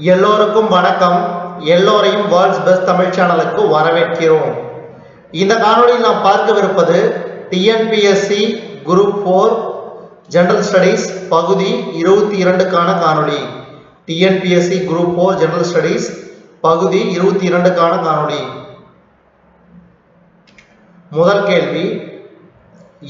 எல்லோருக்கும் வணக்கம். எல்லோரையும் வேர்ல்ட்ஸ் பெஸ்ட் தமிழ் சேனலுக்கு வரவேற்கிறோம். இந்த காணொளியில் நாம் பார்க்கவிருப்பது டிஎன்பிஎஸ்சி குரூப் 4 ஜெனரல் ஸ்டடீஸ் பகுதி 22க்கான காணொளி. டிஎன்பிஎஸ்சி குரூப் 4 ஜெனரல் ஸ்டடீஸ் பகுதி 22க்கான காணொளி. முதல் கேள்வி,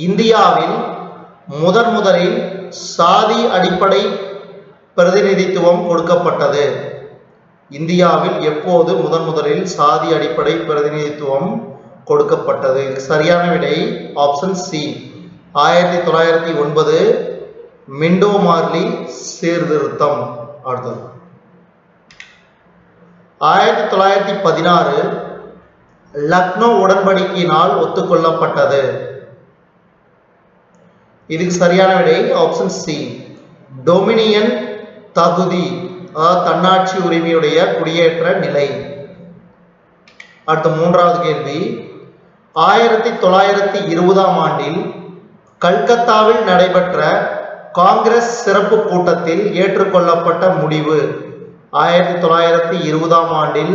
இந்தியாவில் முதலில் சாதி அடிப்படை பிரதிநிதித்துவம் கொடுக்கப்பட்டது? இந்தியாவில் எப்போது முதலில் சாதி அடிப்படை பிரதிநிதித்துவம் கொடுக்கப்பட்டது? சரியான விடை ஆப்ஷன் சி, 1909 மிண்டோ மார்லி சீர்திருத்தம். அடுத்தது 1916 லக்னோ உடன்படிக்கையினால் ஒத்துக்கொள்ளப்பட்டது. இதுக்கு சரியான விடை ஆப்ஷன் சி, டொமினியன் தகுதி, தன்னாட்சி உரிமையுடைய குடியேற்ற நிலை. அடுத்த மூன்றாவது கேள்வி, 1920ஆம் ஆண்டில் கல்கத்தாவில் நடைபெற்ற காங்கிரஸ் சிறப்பு கூட்டத்தில் ஏற்றுக்கொள்ளப்பட்ட முடிவு. 1920ஆம் ஆண்டில்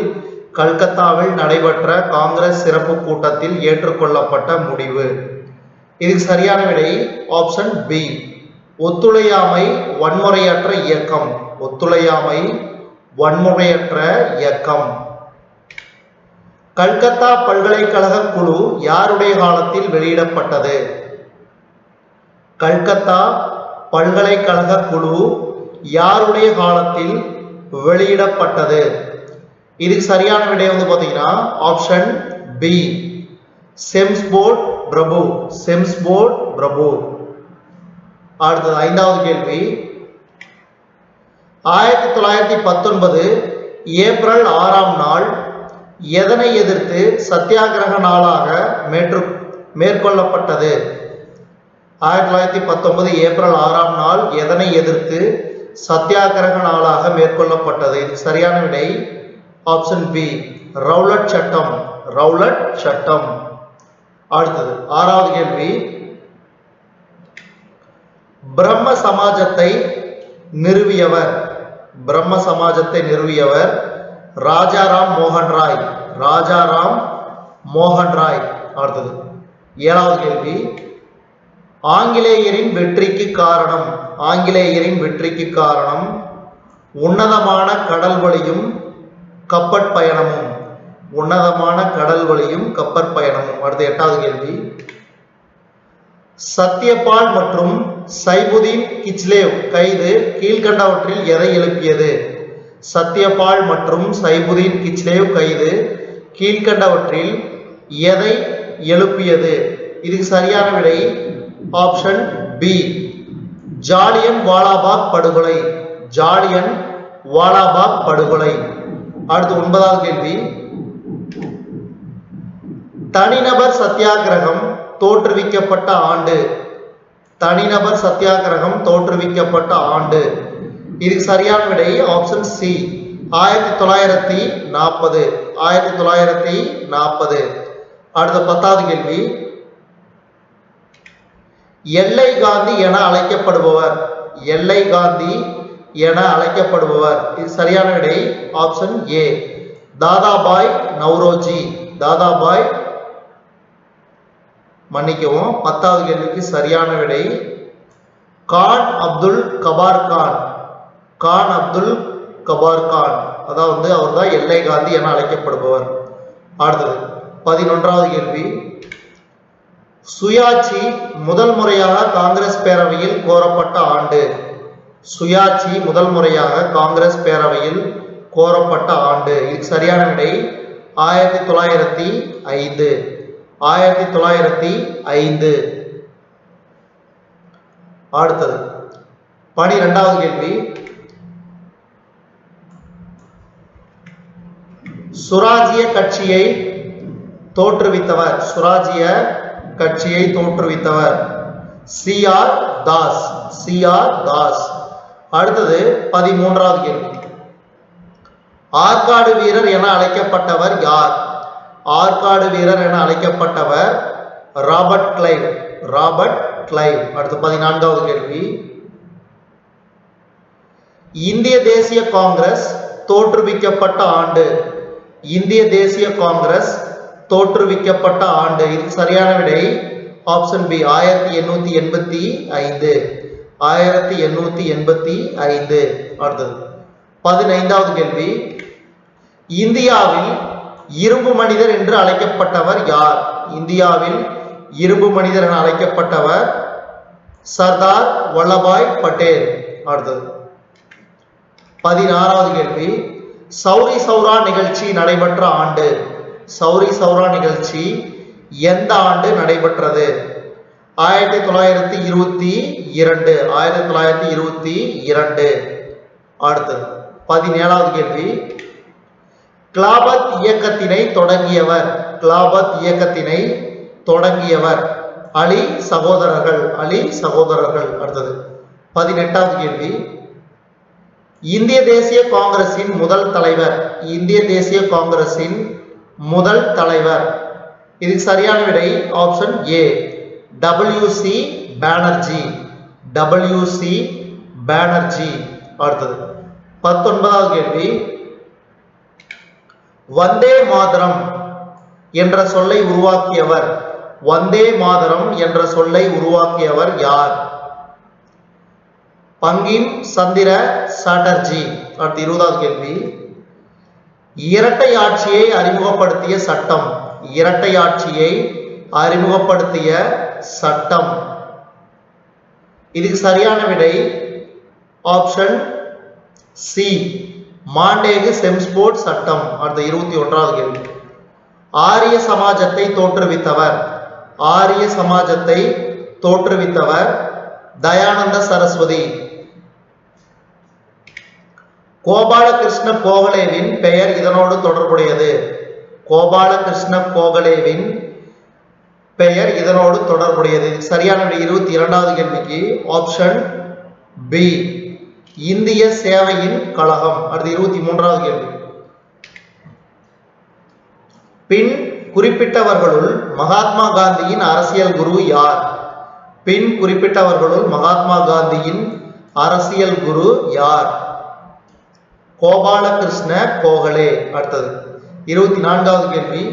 கல்கத்தாவில் நடைபெற்ற காங்கிரஸ் சிறப்பு கூட்டத்தில் ஏற்றுக்கொள்ளப்பட்ட முடிவு. இதுக்கு சரியான விடை ஆப்ஷன் பி, ஒத்துழையாமை வன்முறையற்ற இயக்கம். ஒத்துழையாமை வன்முறையற்ற இயக்கம். கல்கத்தா பல்கலைக்கழக குழு யாருடைய காலத்தில் வெளியிடப்பட்டது? கல்கத்தா பல்கலைக்கழக குழு யாருடைய காலத்தில் வெளியிடப்பட்டது? இதுக்கு சரியான விடை பார்த்தீங்கன்னா ஆப்ஷன் பி, செம்ஸ்போர்ட் பிரபு. செம்ஸ்போர்ட் பிரபு. அடுத்தது ஐந்தாவது கேள்வி, 1919 ஏப்ரல் 6ஆம் நாள் எதனை எதிர்த்து சத்தியாகிரக நாளாக மேற்கொள்ளப்பட்டது? 1919 ஏப்ரல் 6ஆம் நாள் எதனை எதிர்த்து சத்தியாகிரக நாளாக மேற்கொள்ளப்பட்டது? இது சரியான விடை ஆப்ஷன் பி, ரவுலட் சட்டம். ரவுலட் சட்டம். அடுத்தது ஆறாவது கேள்வி, பிரம்ம சமாஜத்தை நிறுவியவர். பிரம்ம சமாஜத்தை நிறுவியவர் ராஜாராம் மோகன் ராய். ராஜாராம் மோகன் ராய். அடுத்தது ஏழாவது கேள்வி, ஆங்கிலேயரின் வெற்றிக்கு காரணம். ஆங்கிலேயரின் வெற்றிக்கு காரணம் உன்னதமான கடல் வழியும் கப்பற்பயணமும். உன்னதமான கடல் வழியும் கப்பற்பயணமும். அடுத்த எட்டாவது கேள்வி, சத்யபால் மற்றும் சைபுதீன் கிச்லேவ் கைது கீழ்கண்டவற்றில் எதை எழுப்பியது? சத்யபால் மற்றும் சைபுதீன் கிச்லேவ் கைது கீழ்கண்டவற்றில் எதை எழுப்பியது? இதுக்கு சரியான விடை ஆப்ஷன் பி, ஜாலியன் வாலாபாக் படுகொலை. ஜாலியன் வாலாபாக் படுகொலை. அடுத்து ஒன்பதாவது கேள்வி, தனிநபர் சத்தியாகிரகம் தோற்றுவிக்கப்பட்ட ஆண்டு. தனிநபர் சத்தியாகிரகம் தோற்றுவிக்கப்பட்ட ஆண்டு. இதுக்கு சரியான விடை ஆப்ஷன் சி, 1940. 1940. அடுத்த 10வது கேள்வி, எல்லை காந்தி என அழைக்கப்படுபவர். எல்லை காந்தி என அழைக்கப்படுபவர். இது சரியான விடை ஆப்ஷன் ஏ, தாதாபாய் நவ்ரோஜி. தாதாபாய் மன்னிக்கவும். 10வது கேள்விக்கு சரியான விடை கான் அப்துல் கபார் கான். கான் அப்துல் கபார் கான். அதாவது அவர் தான் எல்லை காந்தி என அழைக்கப்படுபவர். அடுத்தது 11வது கேள்வி, சுயாட்சி முதல் முறையாக காங்கிரஸ் பேரவையில் கோரப்பட்ட ஆண்டு. சுயாட்சி முதல் முறையாக காங்கிரஸ் பேரவையில் கோரப்பட்ட ஆண்டு. இதுக்கு சரியான விடை 1905. 1905. அடுத்தது 12வது கேள்வி, சுராஜ்ய கட்சியை தோற்றுவித்தவர். சுராஜ்ய கட்சியை தோற்றுவித்தவர் சி.ஆர். தாஸ். சி.ஆர். தாஸ். அடுத்தது 13வது கேள்வி, ஆற்காடு வீரர் என அழைக்கப்பட்டவர் யார்? ஆற்காடு வீரர் என அழைக்கப்பட்டவர் ராபர்ட் கிளைவ். Robert Clive. அடுத்து 14வது கேள்வி, இந்திய தேசிய காங்கிரஸ் தோற்றுவிக்கப்பட்ட ஆண்டு. இந்திய தேசிய காங்கிரஸ் தோற்றுவிக்கப்பட்ட ஆண்டு. இதுக்கு சரியான விடை ஆப்ஷன் பி 1885. 1885. அடுத்தது 15வது கேள்வி. இந்தியாவில் இரும்பு மனிதர் என்று அழைக்கப்பட்டவர் யார்? இந்தியாவில் இரும்பு மனிதர் என அழைக்கப்பட்டவர் சர்தார் வல்லபாய் பட்டேல். அடுத்தது 16வது கேள்வி. சௌரி சௌரா நிகழ்ச்சி நடைபெற்ற ஆண்டு. சௌரி சௌரா நிகழ்ச்சி எந்த ஆண்டு நடைபெற்றது? 1922. 1922. அடுத்தது 17வது கேள்வி. கிலாபத் இயக்கத்தினை தொடங்கியவர். கிலாபத் இயக்கத்தினை தொடங்கியவர் அலி சகோதரர்கள். அலி சகோதரர்கள். அடுத்தது 18வது கேள்வி. இந்திய தேசிய காங்கிரசின் முதல் தலைவர். இந்திய தேசிய காங்கிரசின் முதல் தலைவர். இதுக்கு சரியான விடை option A WC Banerjee. WC Banerjee. அடுத்தது 19வது கேள்வி. வந்தே மாதரம் என்ற சொல்லை உருவாக்கியவர். வந்தே மாதரம் என்ற சொல்லை உருவாக்கியவர் யார்? பங்கிம் சந்திர சாட்டர்ஜி. அடுத்து 20வது கேள்வி. இரட்டை ஆட்சியை அறிமுகப்படுத்திய சட்டம். இரட்டை ஆட்சியை அறிமுகப்படுத்திய சட்டம். இதுக்கு சரியான விடை ஆப்ஷன் சி மாண்டேகு செம்ஸ்போர்ட் சட்டம். அடுத்த 21வது கேள்வி. ஆரிய சமாஜத்தை தோற்றுவித்தவர். ஆரிய சமாஜத்தை தோற்றுவித்தவர் தயானந்த சரஸ்வதி. கோபாலகிருஷ்ண கோகலேவின் பெயர் இதனோடு தொடர்புடையது. கோபாலகிருஷ்ண கோகலேவின் பெயர் இதனோடு தொடர்புடையது. சரியான விடை 22வது கேள்விக்கு ஆப்ஷன் பி இந்திய சேவையின் கழகம். அடுத்து 23வது கேள்வி. பின் குறிப்பிட்டவர்களுள் மகாத்மா காந்தியின் அரசியல் குரு யார்? பின் குறிப்பிட்டவர்களுள் மகாத்மா காந்தியின் அரசியல் குரு யார்? கோபாலகிருஷ்ண கோகலே. அடுத்தது 24வது கேள்வி.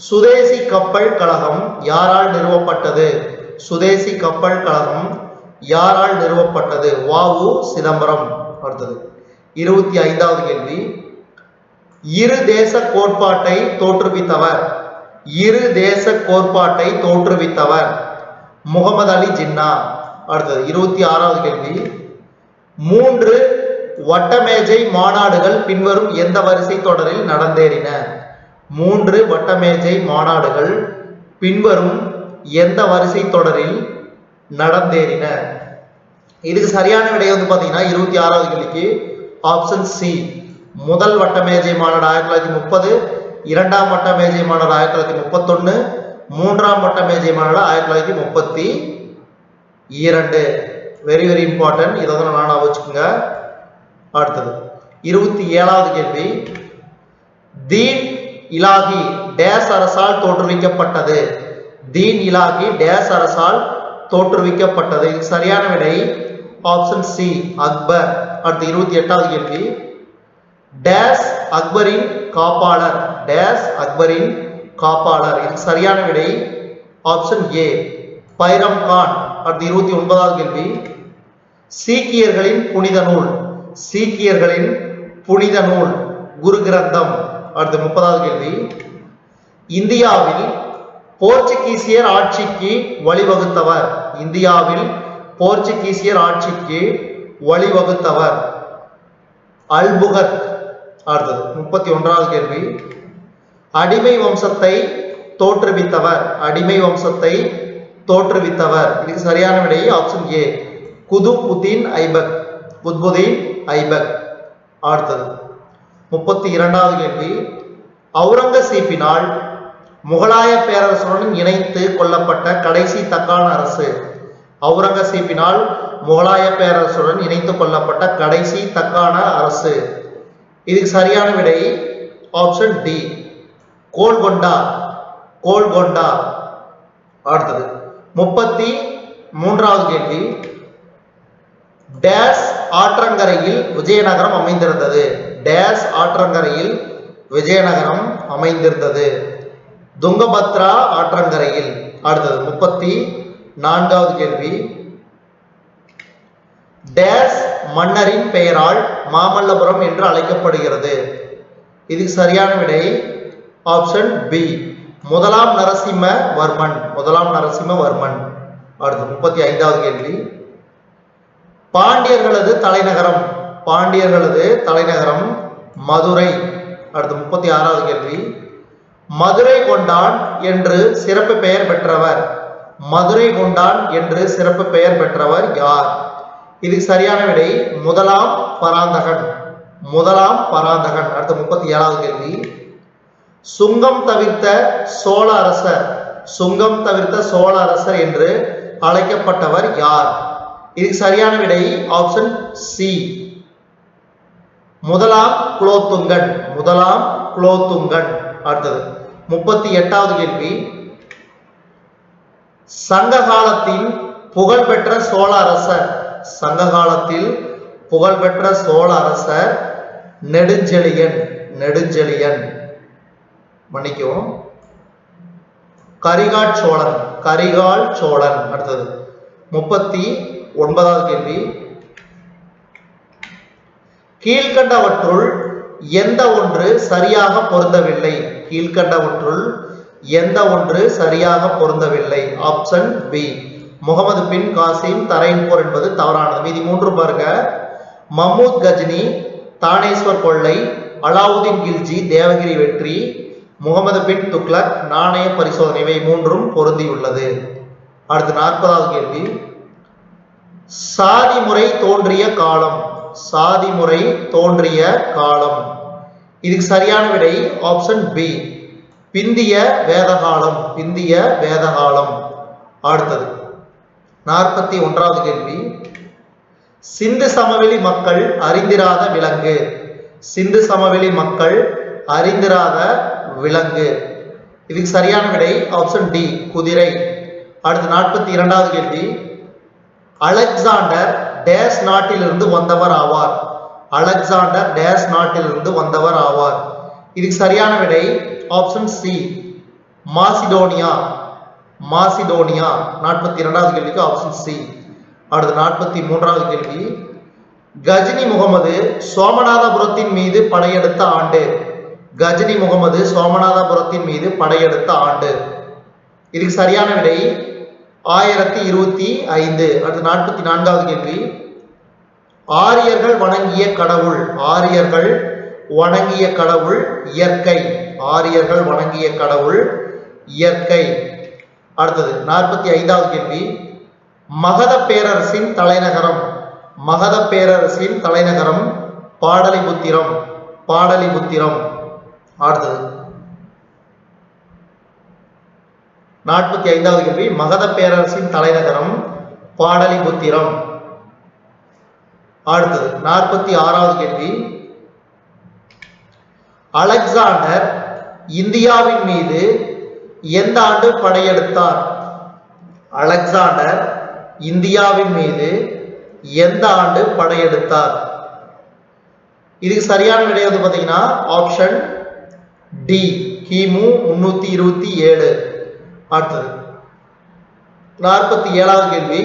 சுதேசி கப்பல் கழகம் யாரால் நிறுவப்பட்டது? சுதேசி கப்பல் கழகம் யாரால் நிறுவப்பட்டது? வ.உ. சிதம்பரம். அடுத்தது 25வது கேள்வி. இரு தேச கோட்பாட்டை தோற்றுவித்தவர். இரு தேச கோட்பாட்டை தோற்றுவித்தவர் முகமது அலி ஜின்னா. அடுத்தது 26வது கேள்வி. 3 வட்டமேஜை மாநாடுகள் பின்வரும் எந்த வரிசை தொடரில் நடந்தேறின? 3 வட்டமேஜை மாநாடுகள் பின்வரும் எந்த வரிசை தொடரில் நடந்தேறின? இதுக்கு சரியான விடை வந்து பாத்தீங்கன்னா 26வது கேள்விக்கு ஆப்ஷன் சி முதல் வட்டமேஜை மாநாடு 1930, இரண்டாம் வட்டமேஜை மாநாடு 1931, மூன்றாம் வட்டமேஜை மாநாடு 1932. Very very important. இதை தான் நான் வச்சுக்கோங்க. அடுத்தது 27வது கேள்வி. தீன் இலாகி டேஸ் அரசால் தோற்றுவிக்கப்பட்டது. தீன் இலாகி டேஸ் அரசால் தோற்றுவிக்கப்பட்டது. இது சரியான விடை ஆப்ஷன் சி அக்பர். அடுத்து 28வது கேள்வி. டேஸ் அக்பரின் காப்பாளர். டேஸ் அக்பரின் காப்பாளர். இது சரியான விடை ஆப்ஷன் ஏ பைரம் கான். அடுத்து 29வது கேள்வி. சீக்கியர்களின் புனித நூல். சீக்கியர்களின் புனித நூல் குரு கிரந்தம். அடுத்து 30வது கேள்வி. இந்தியாவில் போர்ச்சுகீசியர் ஆட்சிக்கு வழிவகுத்தவர். இந்தியாவில் போர்ச்சுகீசியர் ஆட்சிக்கு வழிவகுத்தவர் அல்புகத். அடுத்தது 31வது கேள்வி. அடிமை வம்சத்தை தோற்றுவித்தவர். அடிமை வம்சத்தை தோற்றுவித்தவர். இதுக்கு சரியான விடை ஆப்ஷன் ஏ குதுபுதீன் ஐபக். குத்புதீன் ஐபக். அடுத்தது 32வது கேள்வி. அவுரங்கசீப்பினால் முகலாய பேரரசுடன் இணைத்து கொள்ளப்பட்ட கடைசி தக்கான அரசு. அவுரங்கசீப்பினால் முகலாய பேரரசுடன் இணைத்துக் கொள்ளப்பட்ட கடைசி தக்கான அரசு. இதுக்கு சரியான விடை ஆப்ஷன் டி கோல்கொண்டா. கோல்கொண்டா. அடுத்தது 33வது கேள்வி. டேஸ் ஆற்றங்கரையில் விஜயநகரம் அமைந்திருந்தது. டேஸ் ஆற்றங்கரையில் விஜயநகரம் அமைந்திருந்தது. துங்கபத்ரா ஆற்றங்கரையில். அடுத்தது 34வது கேள்வி. டேஸ் மன்னரின் பெயரால் மாமல்லபுரம் என்று அழைக்கப்படுகிறது. இதுக்கு சரியான விடை ஆப்ஷன் பி, முதலாம் நரசிம்மவர்மன். முதலாம் நரசிம்மவர்மன். அடுத்து 35வது கேள்வி. பாண்டியர்களது தலைநகரம். பாண்டியர்களது தலைநகரம் மதுரை. அடுத்து 36வது கேள்வி. மதுரை கொண்டான் என்று சிறப்பு பெயர் பெற்றவர். மதுரை கொண்டான் என்று சிறப்பு பெயர் பெற்றவர் யார்? இதுக்கு சரியான விடை முதலாம் பராந்தகன். முதலாம் பராந்தகன். அடுத்து 37வது கேள்வி. சுங்கம் தவிர்த்த சோழ அரசர். சுங்கம் தவிர்த்த சோழ அரசர் என்று அழைக்கப்பட்டவர் யார்? இதுக்கு சரியான விடை ஆப்ஷன் சி, முதலாம் குலோத்துங்கன். முதலாம் குலோத்துங்கன். அடுத்தது 38வது கேள்வி. சங்க காலத்தின் புகழ்பெற்ற சோழ அரசர். சங்க காலத்தில் புகழ்பெற்ற சோழ அரசர் நெடுஞ்செழியன். நெடுஞ்செழியன். மன்னிக்கவும், கரிகால் சோழன். கரிகால் சோழன். அடுத்தது 39வது கேள்வி. கீழ்கண்டவற்றுள் எந்த ஒன்று சரியாக பொருந்தவில்லை? கீழ்கண்டவற்றுள் எந்த ஒன்று சரியாக பொருந்தவில்லை? ஆப்ஷன் பி, முகமது பின் காசிம் தரையின் போர் என்பது தவறானது. மீதி 3 பாருங்க. மம்மூத் கஜினி, தானேஸ்வர் கொள்ளை, அலாவுதீன் கில்ஜி தேவகிரி வெற்றி, முகமது பின் துக்ளக் நாணய பரிசோதனை. இவை 3ம் பொருந்தியுள்ளது. அடுத்து 40வது கேள்வி. சாதி முறை தோன்றிய காலம். சாதி முறை தோன்றிய காலம். இதுக்கு சரியான விடை ஆப்ஷன் பி, பிந்திய வேதகாலம். பிந்திய வேதகாலம். அடுத்தது 41வது கேள்வி. சிந்து சமவெளி மக்கள் அறிந்திராத விலங்கு. சிந்து சமவெளி மக்கள் அறிந்திராத விலங்கு. இதுக்கு சரியான விடை ஆப்ஷன் டி, குதிரை. அடுத்து 42வது கேள்வி. அலெக்சாண்டர் டேஸ் நாட்டிலிருந்து வந்தவர் ஆவார். அலெக்சாண்டர் டேஸ் நாட்டிலிருந்து வந்தவர் ஆவார். இதுக்கு சரியான விடை ஆப்ஷன் சி, மாசிடோனியா. மாசிடோனியா. 42வது கேள்விக்கு ஆப்ஷன் சி. அடுத்து 43வது கேள்வி. கஜினி முகமது சோமநாதபுரத்தின் மீது படையெடுத்த ஆண்டு. கஜினி முகமது சோமநாதபுரத்தின் மீது படையெடுத்த ஆண்டு. இதுக்கு சரியான விடை 1025. அடுத்து 44வது கேள்வி. ஆரியர்கள் வணங்கிய கடவுள். ஆரியர்கள் வணங்கிய கடவுள் இயற்கை. ஆரியர்கள் வணங்கிய கடவுள் இயற்கை. அடுத்தது 45வது கேள்வி. மகத பேரரசின் தலைநகரம். மகத பேரரசின் தலைநகரம் பாடலிபுத்திரம். பாடலிபுத்திரம். அடுத்தது 45வது கேள்வி. மகத பேரரசின் தலைநகரம் பாடலிபுத்திரம். அடுத்தது 46வது கேள்வி. அலெக்சாண்டர் இந்தியாவின் மீது எந்த ஆண்டு படையெடுத்தார்? அலெக்சாண்டர் இந்தியாவின் மீது எந்த ஆண்டு படையெடுத்தார்? இதுக்கு சரியான விடை வந்து பார்த்தீங்கன்னா ஆப்ஷன் டி, கிமு 327. அடுத்தது 47வது கேள்வி.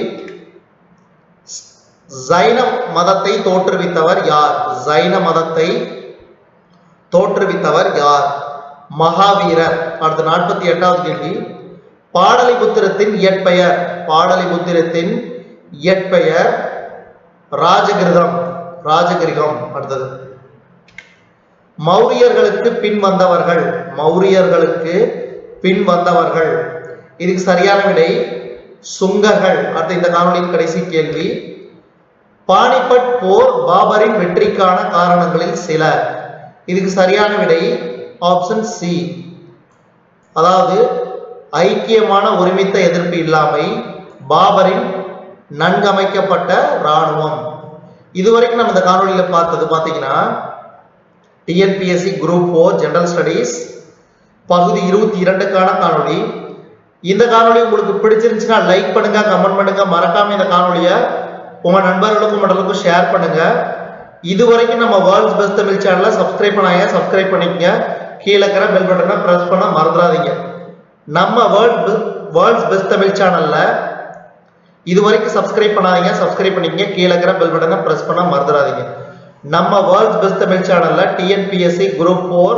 ஜைன மதத்தை தோற்றுவித்தவர் யார்? ஜைன மதத்தை தோற்றுவித்தவர் யார்? மகாவீரர். அடுத்து 48வது கேள்வி. பாடலிபுத்திரத்தின் இயற்பெயர். பாடலிபுத்திரத்தின் இயற்பெயர் ராஜகிருதம். ராஜகிருகம். அடுத்தது மௌரியர்களுக்கு பின் வந்தவர்கள். மௌரியர்களுக்கு பின் வந்தவர்கள். இதுக்கு சரியான விடை சுங்கர்கள். அடுத்த இந்த காணொலியின் கடைசி கேள்வி. பானிபட் போர் பாபரின் வெற்றிக்கான காரணங்களில் சில. இதுக்கு சரியான விடை ஆப்ஷன் சி, அதாவது ஐக்கியமான ஒருமித்த எதிர்ப்பு இல்லாமை, பாபரின் நன்கமைக்கப்பட்ட இராணுவம். இதுவரைக்கும் நம்ம இந்த காணொலியில பார்த்தது பாத்தீங்கன்னா டிஎன்பிஎஸ்சி குரூப் 4 ஜெனரல் ஸ்டடீஸ் பகுதி 22க்கான காணொலி. இந்த காணொலி உங்களுக்கு பிடிச்சிருந்துச்சுன்னா லைக் பண்ணுங்க, கமெண்ட் பண்ணுங்க, மறக்காம இந்த காணொலியை உங்க நண்பர்களுக்கும் மற்றவங்களுக்கும் ஷேர் பண்ணுங்க. இதுவரைக்கும் நம்ம வேர்ல்ட்ஸ் பெஸ்ட் தமிழ் சேனலை சப்ஸ்கிரைப் பண்ணாங்க, சப்ஸ்கிரைப் பண்ணிக்கங்க. கீழே இருக்கிற பெல் பட்டனை பிரஸ் பண்ண மறந்துடாதீங்க. நம்ம வேர்ல்ட்ஸ் பெஸ்ட் தமிழ் சேனல்ல இதுவரைக்கும் சப்ஸ்கிரைப் பண்ணாதீங்க, சப்ஸ்கிரைப் பண்ணிக்கங்க. கீழே இருக்கிற பெல் பட்டனை பிரஸ் பண்ண மறந்துடாதீங்க. நம்ம வேர்ல்ட்ஸ் பெஸ்ட் தமிழ் சேனல்ல டிஎன்பிஎஸ்சி குரூப் 4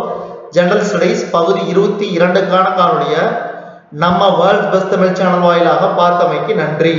ஜெனரல் ஸ்டடீஸ் பகுதி 22க்கான காணொலியை நம்ம வேர்ல்ட்ஸ் பெஸ்ட் தமிழ் சேனல் வாயிலாக பார்த்தமைக்கு நன்றி.